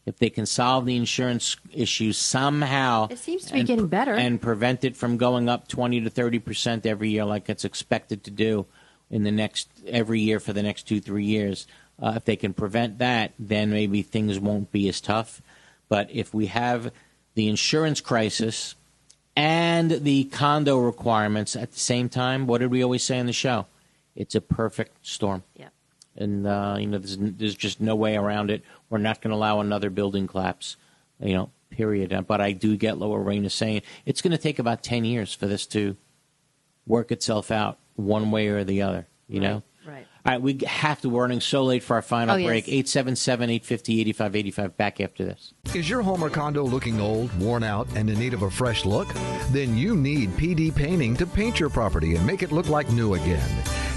If they can solve the insurance issue somehow, it seems to be getting better, and prevent it from going up 20 to 30% every year, like it's expected to do in every year for the next 2-3 years. If they can prevent that, then maybe things won't be as tough. But if we have the insurance crisis and the condo requirements at the same time, what did we always say on the show? It's a perfect storm. Yeah. And there's just no way around it. We're not going to allow another building collapse, period. But I do get what Lorraine is saying. It's going to take about 10 years for this to work itself out one way or the other, you know? Right. All right, we have to. We're running so late for our final break. 877-850-8585. Back after this. Is your home or condo looking old, worn out, and in need of a fresh look? Then you need PD Painting to paint your property and make it look like new again.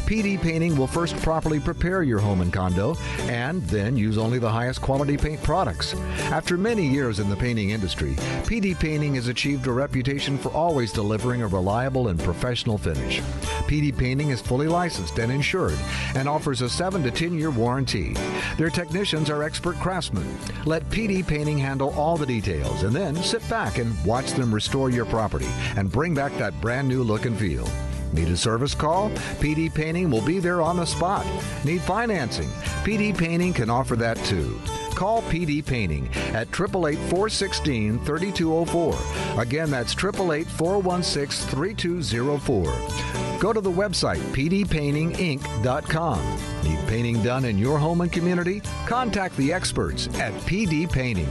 PD Painting will first properly prepare your home and condo and then use only the highest quality paint products. After many years in the painting industry, PD Painting has achieved a reputation for always delivering a reliable and professional finish. PD Painting is fully licensed and insured and offers a 7 to 10-year warranty. Their technicians are expert craftsmen. Let PD Painting handle all the details and then sit back and watch them restore your property and bring back that brand new look and feel. Need a service call? PD Painting will be there on the spot. Need financing? PD Painting can offer that too. Call PD Painting at 888-416-3204. Again, that's 888-416-3204. Go to the website, pdpaintinginc.com. Need painting done in your home and community? Contact the experts at PD Painting.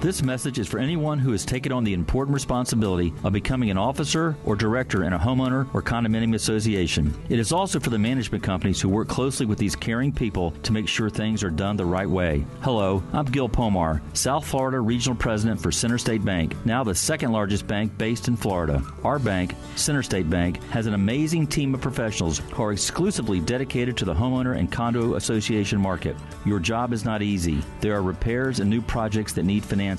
This message is for anyone who has taken on the important responsibility of becoming an officer or director in a homeowner or condominium association. It is also for the management companies who work closely with these caring people to make sure things are done the right way. Hello, I'm Gil Pomar, South Florida Regional President for Center State Bank, now the second largest bank based in Florida. Our bank, Center State Bank, has an amazing team of professionals who are exclusively dedicated to the homeowner and condo association market. Your job is not easy. There are repairs and new projects that need financing.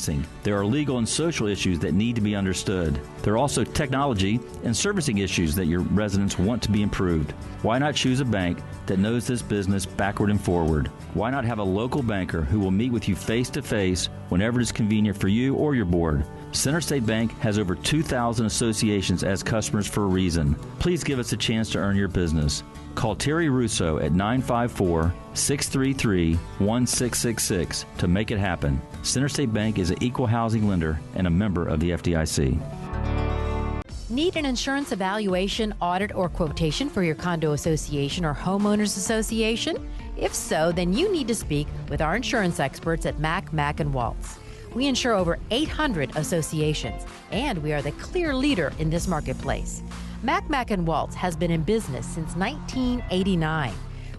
There are legal and social issues that need to be understood. There are also technology and servicing issues that your residents want to be improved. Why not choose a bank that knows this business backward and forward? Why not have a local banker who will meet with you face-to-face whenever it is convenient for you or your board? Center State Bank has over 2,000 associations as customers for a reason. Please give us a chance to earn your business. Call Terry Russo at 954-633-1666 to make it happen. Center State Bank is an equal housing lender and a member of the FDIC. Need an insurance evaluation, audit, or quotation for your condo association or homeowners association? If so, then you need to speak with our insurance experts at Mack & Waltz. We insure over 800 associations, and we are the clear leader in this marketplace. Mack & Waltz has been in business since 1989.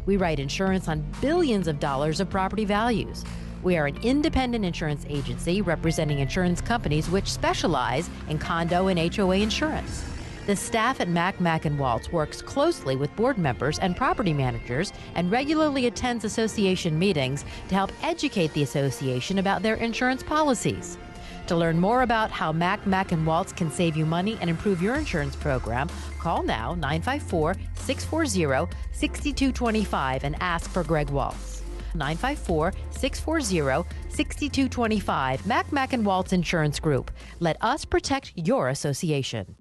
We write insurance on billions of dollars of property values. We are an independent insurance agency representing insurance companies which specialize in condo and HOA insurance. The staff at Mack & Waltz works closely with board members and property managers and regularly attends association meetings to help educate the association about their insurance policies. To learn more about how Mack & Waltz can save you money and improve your insurance program, call now 954-640-6225 and ask for Greg Waltz. 954-640-6225. Mack & Waltz Insurance Group. Let us protect your association.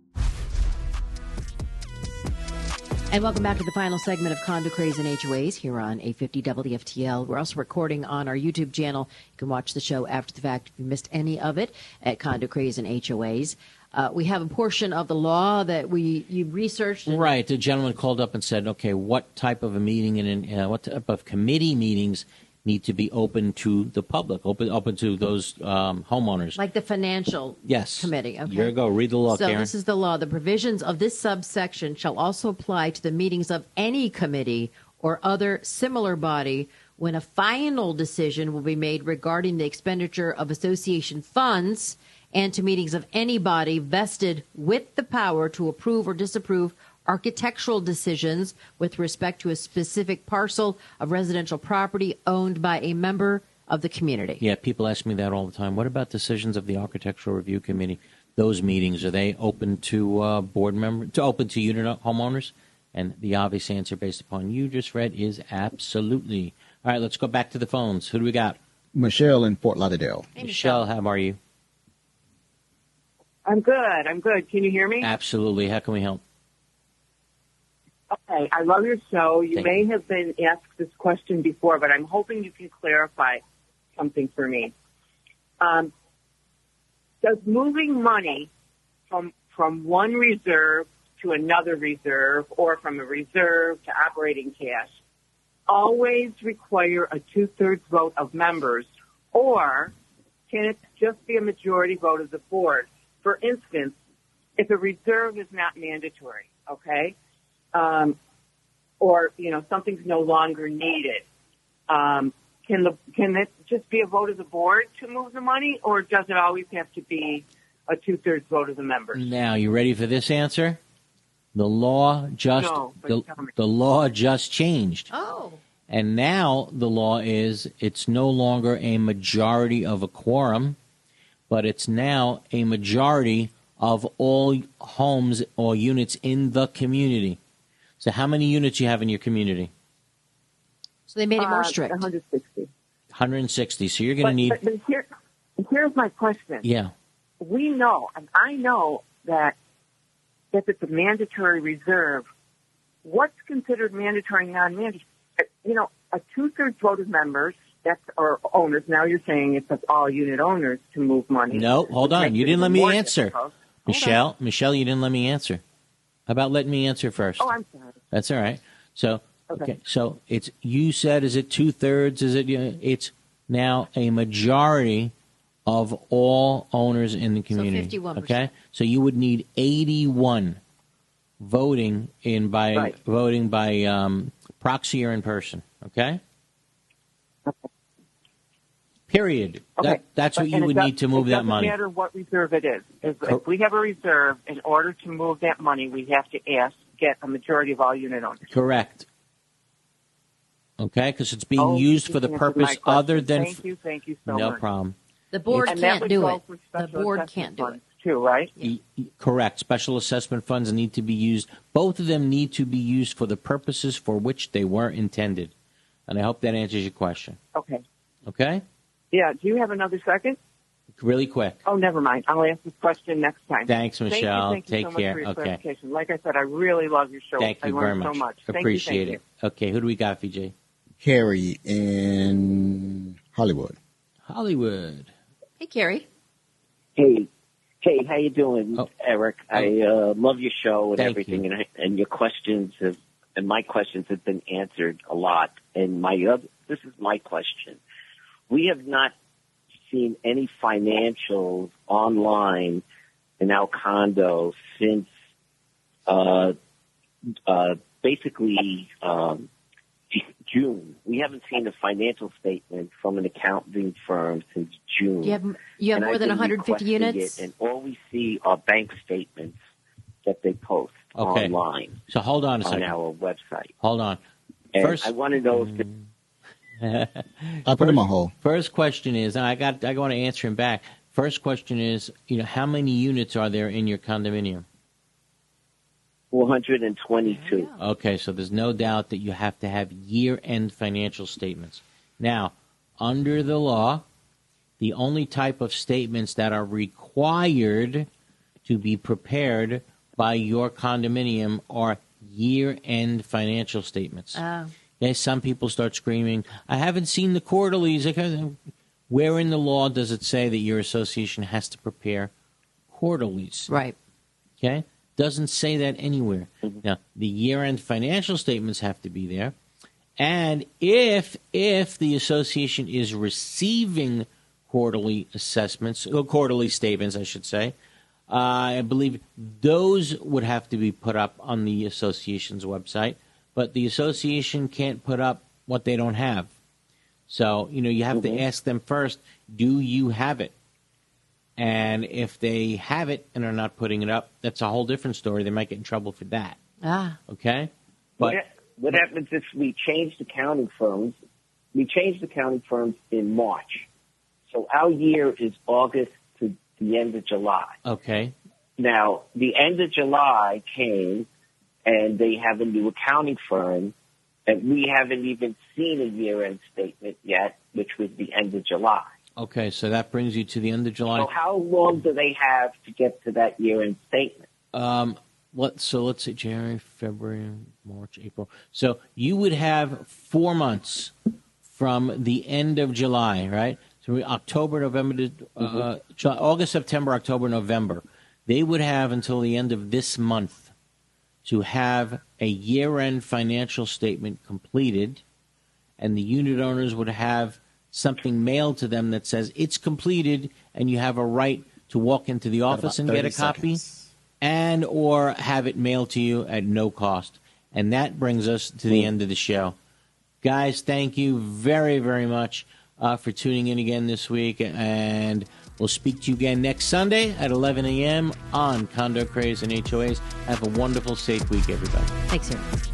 And welcome back to the final segment of Condo Craze and HOAs here on 850 WFTL. We're also recording on our YouTube channel. You can watch the show after the fact if you missed any of it at Condo Craze and HOAs. We have a portion of the law that you researched. Right. The gentleman called up and said, okay, what type of a meeting and what type of committee meetings need to be open to the public, open to those homeowners. Like the financial committee. Okay. Here you go. Read the law, So Karen. this is the law. The provisions of this subsection shall also apply to the meetings of any committee or other similar body when a final decision will be made regarding the expenditure of association funds and to meetings of any body vested with the power to approve or disapprove architectural decisions with respect to a specific parcel of residential property owned by a member of the community. Yeah, people ask me that all the time. What about decisions of the Architectural Review Committee? Those meetings, are they open to board members, open to unit homeowners? And the obvious answer based upon you just read is absolutely. All right, let's go back to the phones. Who do we got? Michelle in Fort Lauderdale. Hey, Michelle, how are you? I'm good. Can you hear me? Absolutely. How can we help? Okay, I love your show. You Thank may have been asked this question before, but I'm hoping you can clarify something for me. Does moving money from one reserve to another reserve or from a reserve to operating cash always require a 2/3 vote of members, or can it just be a majority vote of the board? For instance, if a reserve is not mandatory, okay, or, something's no longer needed, can it just be a vote of the board to move the money, or does it always have to be a 2/3 vote of the members? Now, you ready for this answer? The law just the law just changed. Oh. And now the law is it's no longer a majority of a quorum, but it's now a majority of all homes or units in the community. So how many units you have in your community? So they made it more strict. 160. 160. So you're going to need... But here's my question. Yeah. We know, and I know that if it's a mandatory reserve, what's considered mandatory, non-mandatory? A 2/3 vote of members, or owners. Now you're saying it's all unit owners to move money. No, hold on. You didn't let me answer. Michelle, you didn't let me answer. How about letting me answer first? Oh, I'm sorry. That's all right. So, okay. So you said, is it 2/3? Is it? It's now a majority of all owners in the community. So 51%. Okay. So you would need 81 voting by proxy or in person. Okay. Period. Okay. That's what you would need to move that money. It doesn't matter what reserve it is. If we have a reserve, in order to move that money, we have to get a majority of all unit owners. Correct. Okay, because it's being used for the purpose other than... Thank you so much. No problem. The board can't do it. The board can't do it. Too, right? Correct. Special assessment funds need to be used. Both of them need to be used for the purposes for which they were intended. And I hope that answers your question. Okay. Okay? Yeah. Do you have another second? Really quick. Oh, never mind. I'll ask this question next time. Thanks, Michelle. Thank you Take so care. much for your Okay. clarification. Like I said, I really love your show. Thank you very learned much. so much. Appreciate Thank it. Okay, who do we got, VJ? Carrie in Hollywood. Hollywood. Hey, Carrie. Hey, how you doing, Eric? I love your show and everything, and your questions and my questions have been answered a lot. And this is my question: we have not seen any financials online in our condo since basically June. We haven't seen a financial statement from an accounting firm since June. You have more than 150 units? And all we see are bank statements that they post online. So hold on a second. On our website. Hold on. And First, I want to know if I put him on hold. First question is, and I want to answer him back. First question is, how many units are there in your condominium? 422. Okay, so there's no doubt that you have to have year-end financial statements. Now, under the law, the only type of statements that are required to be prepared by your condominium are year-end financial statements. Okay, some people start screaming, I haven't seen the quarterlies. Where in the law does it say that your association has to prepare quarterlies? Right. Okay? Doesn't say that anywhere. Now, the year-end financial statements have to be there. And if the association is receiving quarterly assessments, or quarterly statements, I should say, I believe those would have to be put up on the association's website. But the association can't put up what they don't have. So, you have to ask them first, do you have it? And if they have it and are not putting it up, that's a whole different story. They might get in trouble for that. Okay? But what happens if we changed accounting firms? We changed accounting firms in March. So our year is August to the end of July. Okay. Now, the end of July came, and they have a new accounting firm, and we haven't even seen a year-end statement yet, which was the end of July. Okay, so that brings you to the end of July. So how long do they have to get to that year-end statement? So let's say January, February, March, April. So you would have 4 months from the end of July, right? So October, November, July, August, September, October, November. They would have until the end of this month to have a year-end financial statement completed, and the unit owners would have something mailed to them that says it's completed, and you have a right to walk into the office and get a copy, and or have it mailed to you at no cost. And that brings us to the end of the show. Guys, thank you very, very much for tuning in again this week, and we'll speak to you again next Sunday at 11 a.m. on Condo Craze and HOAs. Have a wonderful, safe week, everybody. Thanks, sir.